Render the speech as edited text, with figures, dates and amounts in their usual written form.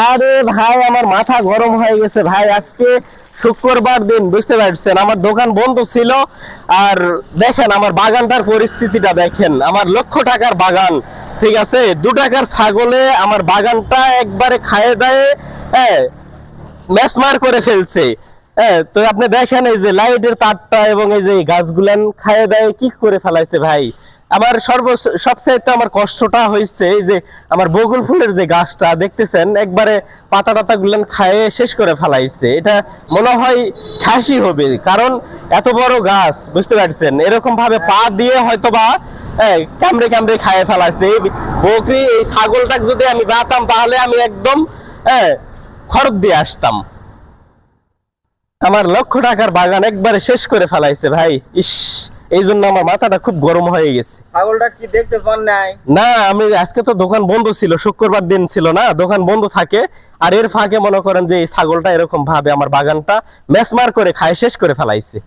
আরে ভাই আমার মাথা গরম হয়ে গেছে ভাই। আজকে শুক্রবার দিন, বুঝতে পারছেন, আমার দোকান বন্ধ ছিল। আর দেখেন আমার বাগানটার পরিস্থিতিটা দেখেন, আমার লক্ষ টাকার বাগান, ঠিক আছে, 2 টাকার ছাগলে আমার বাগানটা একবারে খায়ে দেয়, মেসমার করে ফেলছে। তো আপনি দেখেন এই যে লাইটের তারটা এবং এই যে গাছগুলান খায়ে দেয় কি করে ফেলাইছে ভাই। আমার সবচেয়ে আমার কষ্টটা হয়েছে এই যে আমার বকুল ফুলের যে গাছটা দেখতেছেন, একবারে পাতা টাতা গুলান খায়ে শেষ করে ফেলাইছে। এটা মনে হয় খাসি হবে, কারণ এত বড় গাছ, বুঝতে পারছেন, এরকম ভাবে পা দিয়ে হয়তোবা কামড়ে কামড়ে খায়ে ফেলাইছে। এই বকরি, এই ছাগলটাকে যদি আমি বাতাম তাহলে আমি একদম খরচ দিয়ে আসতাম। আমার লক্ষ টাকার বাগান একবারে শেষ করে ফেলাইছে ভাই। ইস, এই জন্য আমার মাথাটা খুব গরম হয়ে গেছে। ছাগলটা কি দেখতে পান নাই? না, আমি আজকে তো দোকান বন্ধ ছিল, শুক্রবার দিন ছিল না, দোকান বন্ধ থাকে। আর এর ফাঁকে মনে করেন যে এই ছাগলটা এরকম ভাবে আমার বাগানটা মেসমার করে খায় শেষ করে ফেলাইছে।